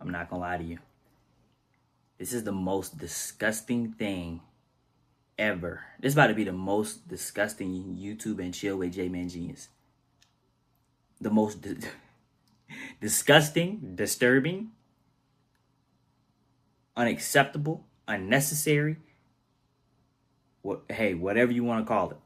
I'm not gonna lie to you. This is the most disgusting thing ever. This is about to be the most disgusting YouTube and chill with JMANGENIUS. The most disgusting, disturbing, unacceptable, unnecessary. Hey, whatever you want to call it.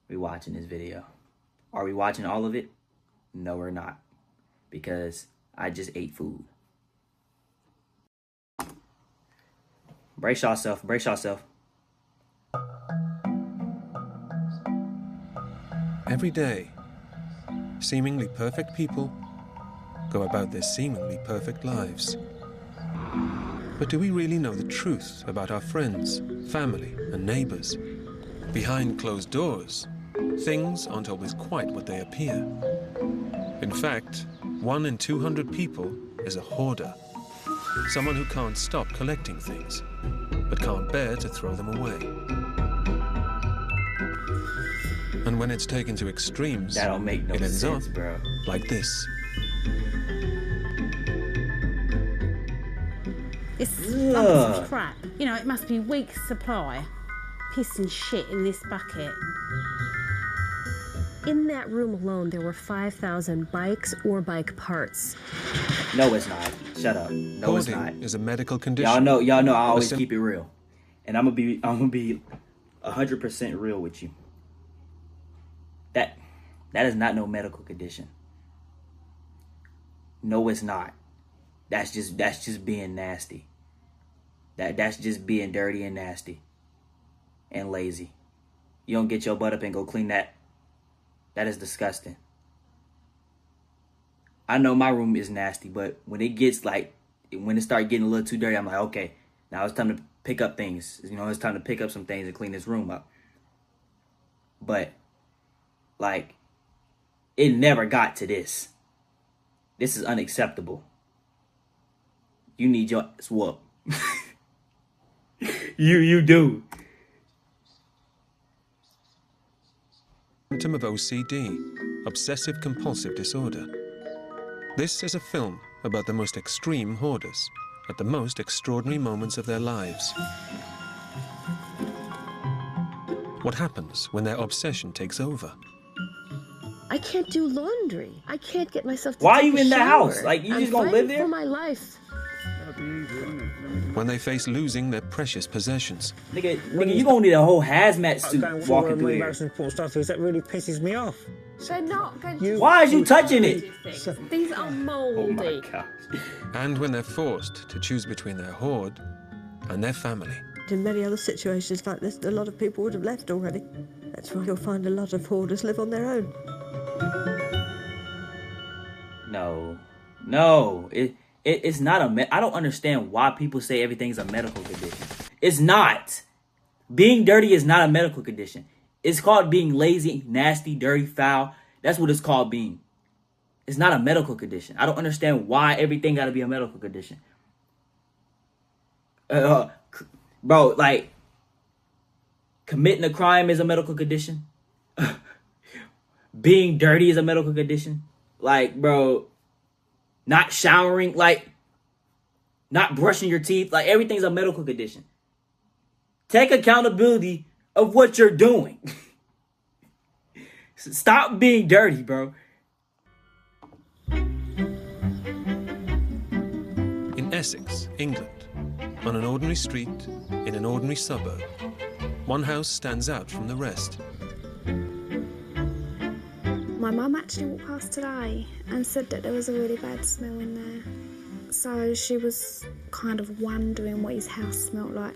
We watching this video. Are we watching all of it? No, we're not. Because I just ate food. Brace yourself. Brace yourself. Every day, seemingly perfect people go about their seemingly perfect lives. But do we really know the truth about our friends, family, and neighbors? Behind closed doors, things aren't always quite what they appear. In fact, 1 in 200 people is a hoarder. Someone who can't stop collecting things, but can't bear to throw them away. And when it's taken to extremes, that don't make no it ends sense, up bro. Like this. It's lumps of crap. You know, it must be weeks' supply. Piss and shit in this bucket. In that room alone, there were 5,000 bikes or bike parts. No, it's not. Shut up. No, it's not. Is a medical condition. Y'all know I always keep it real. And I'm gonna be 100% real with you. That is not no medical condition. No, it's not. That's just being nasty. That's just being dirty and nasty and lazy. You don't get your butt up and go clean that. That is disgusting. I know my room is nasty, but when it gets when it starts getting a little too dirty, I'm like, okay, now it's time to pick up things. You know, it's time to pick up some things and clean this room up. But it never got to this. This is unacceptable. You need your ass whooped. You do. Symptom of OCD, obsessive compulsive disorder. This is a film about the most extreme hoarders at the most extraordinary moments of their lives. What happens when their obsession takes over? I can't do laundry. I can't get myself to Why are take you a in the shower. house? Like, you just gonna live there? For my life. When they face losing their precious possessions. Nigga, you gonna need a whole hazmat suit walking through here. Most important stuff is that really pisses me off. They're not going to... Why is you touching it? These are moldy. Oh my gosh. And when they're forced to choose between their hoard and their family. In many other situations like this, a lot of people would have left already. That's why you'll find a lot of hoarders live on their own. No. It's not I don't understand why people say everything's a medical condition. It's not. Being dirty is not a medical condition. It's called being lazy, nasty, dirty, foul. That's what it's called being. It's not a medical condition. I don't understand why everything got to be a medical condition. Bro, committing a crime is a medical condition. Being dirty is a medical condition. Bro, not showering, not brushing your teeth, everything's a medical condition. Take accountability of what you're doing. Stop being dirty, bro. In Essex, England, on an ordinary street, in an ordinary suburb, one house stands out from the rest. My mum actually walked past today and said that there was a really bad smell in there. So she was kind of wondering what his house smelled like.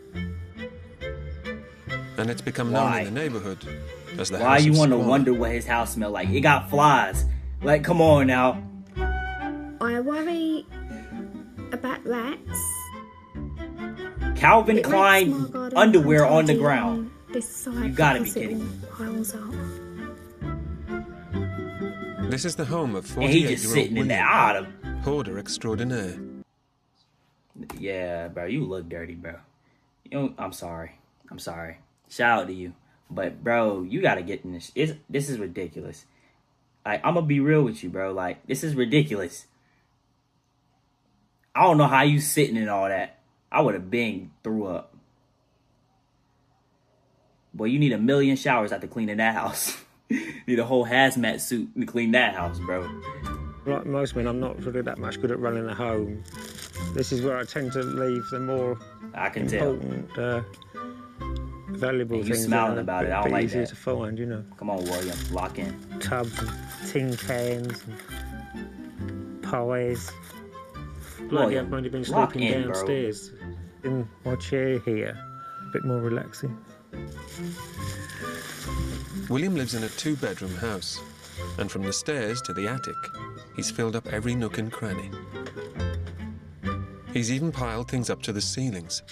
And it's become known in the neighborhood as the Why House you of want to Squalor. wonder what his house smelled like? It got flies. Come on now. I worry about rats. Calvin It Klein makes my garden underwear on the untidy ground. This side You gotta be because it kidding all me. piles up. This is the home of And he just 48-year-old sitting in William, there. hoarder extraordinaire. Yeah, bro, you look dirty, bro. You know, I'm sorry. Shout out to you. But, bro, you gotta get in this. This is ridiculous. Like, I'm gonna be real with you, bro. Like, this is ridiculous. I don't know how you sitting in all that. I would have been threw up. Boy, you need 1,000,000 showers after cleaning that house. Need a whole hazmat suit to clean that house, bro. Like most men, I'm not really that much good at running a home. This is where I tend to leave the more important, valuable and you things. Smiling about it. I don't like easier that. to find, you know. Come on, William, lock in. Tubs and tin cans and pies. Lately, I've only been lock sleeping in, downstairs in my chair here. A bit more relaxing. William lives in a 2-bedroom house, and from the stairs to the attic, he's filled up every nook and cranny. He's even piled things up to the ceilings.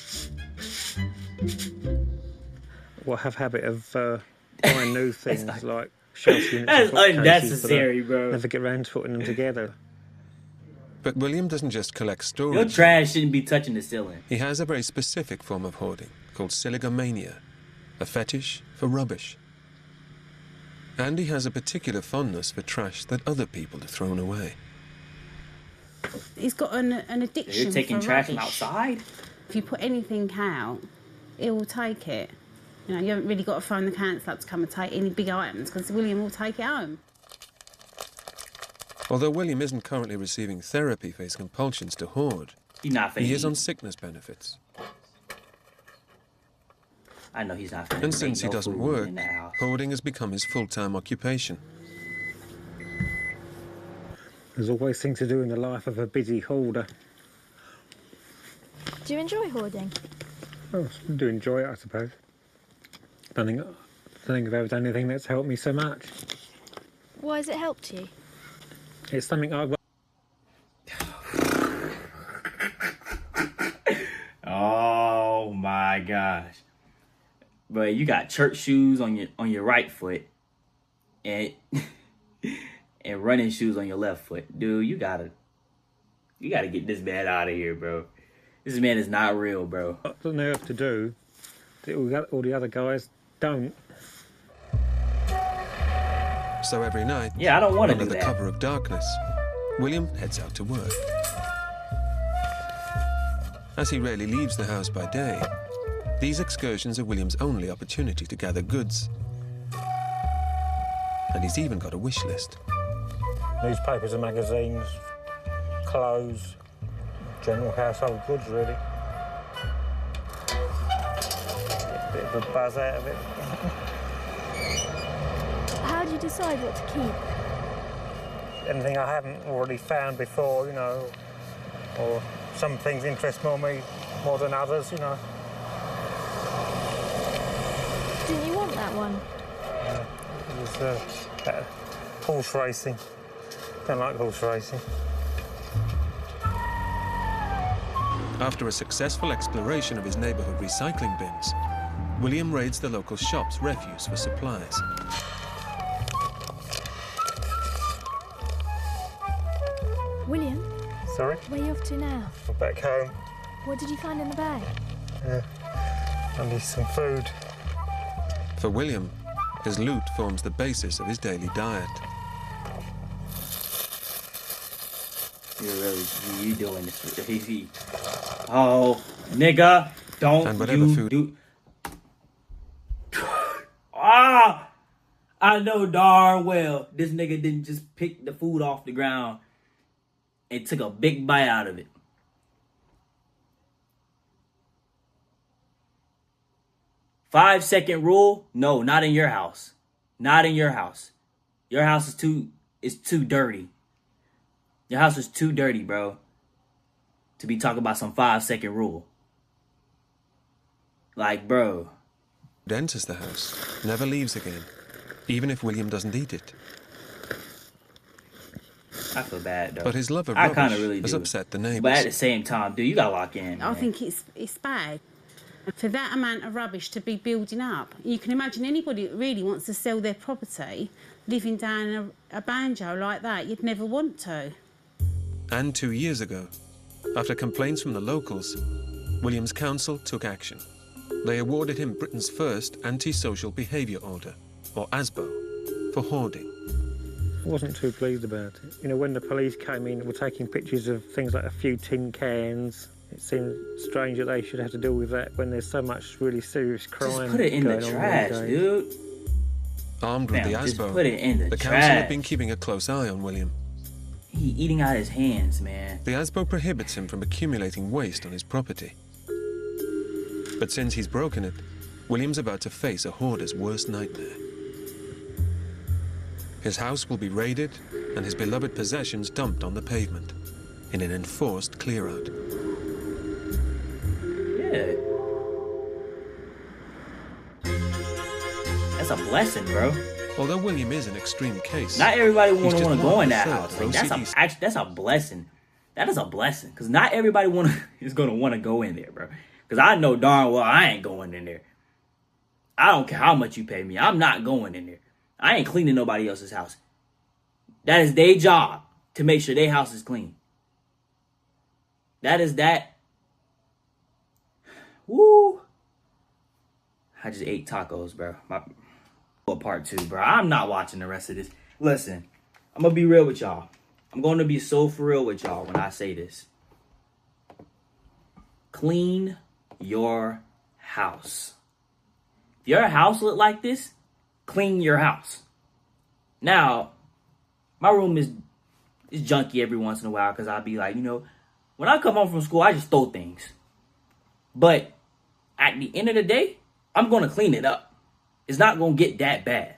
Well, I have a habit of buying new things like shelf units. That's and bookcases, unnecessary, but I bro. never get around to putting them together. But William doesn't just collect storage. Your trash shouldn't be touching the ceiling. He has a very specific form of hoarding called siligomania, a fetish for rubbish. And he has a particular fondness for trash that other people have thrown away. He's got an addiction. You're taking for trash from rubbish. outside? If you put anything out, it will take it. You know, you haven't really got to phone the council up to come and take any big items because William will take it home. Although William isn't currently receiving therapy for his compulsions to hoard, He's not he is finna on eat. sickness benefits. I know he's not finna And make since he no doesn't food work, in that house. hoarding has become his full-time occupation. There's always things to do in the life of a busy hoarder. Do you enjoy hoarding? Oh, I do enjoy it, I suppose. I don't think I've ever done anything that's helped me so much. Why has it helped you? It's something I've... Oh my gosh. But you got church shoes on your right foot and and running shoes on your left foot. Dude, you gotta get this man out of here, bro. This man is not real, bro. got the nerve to do that all the other guys don't. So every night, Yeah, I don't want to under do the that. cover of darkness, William heads out to work. As he rarely leaves the house by day, these excursions are William's only opportunity to gather goods. And he's even got a wish list. Newspapers and magazines, clothes, general household goods, really. Get a bit of a buzz out of it. How do you decide what to keep? Anything I haven't already found before, you know, or some things interest me more than others, you know. Didn't you want that one? It was horse racing. Don't like horse racing. After a successful exploration of his neighborhood recycling bins, William raids the local shop's refuse for supplies. William, Sorry? where are you off to now? I'm back home. What did you find in the bag? I need some food. For William, his loot forms the basis of his daily diet. You doing this? Oh, nigga, don't And whatever you food- do. Ah, I know darn well this nigga didn't just pick the food off the ground and took a big bite out of it. Five-second rule? No, not in your house. Not in your house. Your house is too dirty. Your house is too dirty, bro, to be talking about some 5-second rule. Like, bro. Enters the house, never leaves again, even if William doesn't eat it. I feel bad, though. But his love of I rubbish kind of really has do. upset the neighbours. But at the same time, dude, you gotta lock in. I man. think it's bad. For that amount of rubbish to be building up, you can imagine anybody that really wants to sell their property, living down a banjo like that, you'd never want to. And 2 years ago, After complaints from the locals, William's council took action. They awarded him Britain's first antisocial behaviour order, or ASBO, for hoarding. I wasn't too pleased about it. You know, when the police came in, were taking pictures of things like a few tin cans. It seemed strange that they should have to deal with that when there's so much really serious crime going on. Just put it in the trash, dude. Armed with the just ASBO, put it in the council trash. have been keeping a close eye on William. He eating out his hands, man. The ASBO prohibits him from accumulating waste on his property. But since he's broken it, William's about to face a hoarder's worst nightmare. His house will be raided and his beloved possessions dumped on the pavement in an enforced clear-out. Yeah. That's a blessing, bro. Although William is an extreme case, not everybody want to go in that marked house. the Like, that's a blessing. That is a blessing, because not everybody is gonna want to go in there, bro. Because I know darn well I ain't going in there. I don't care how much you pay me. I'm not going in there. I ain't cleaning nobody else's house. That is their job to make sure their house is clean. That is that. Woo. I just ate tacos, bro. Part 2, bro. I'm not watching the rest of this. Listen, I'm gonna be real with y'all. I'm going to be so for real with y'all when I say this. Clean your house. If your house look like this, clean your house. Now, my room is junky every once in a while because I'll be like, you know, when I come home from school, I just throw things. But at the end of the day, I'm going to clean it up. It's not going to get that bad.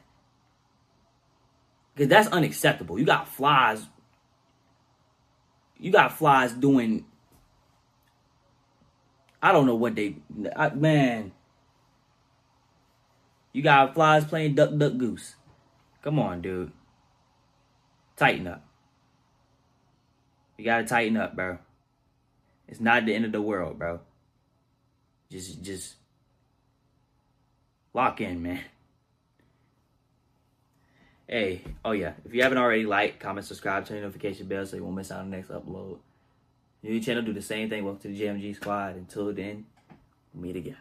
Because that's unacceptable. You got flies. You got flies doing... I don't know what they... man. You got flies playing duck, duck, goose. Come on, dude. Tighten up. You got to tighten up, bro. It's not the end of the world, bro. Just... lock in, man. Hey, oh yeah. If you haven't already, like, comment, subscribe, turn the notification bell so you won't miss out on the next upload. New channel, do the same thing. Welcome to the JMG squad. Until then, meet again.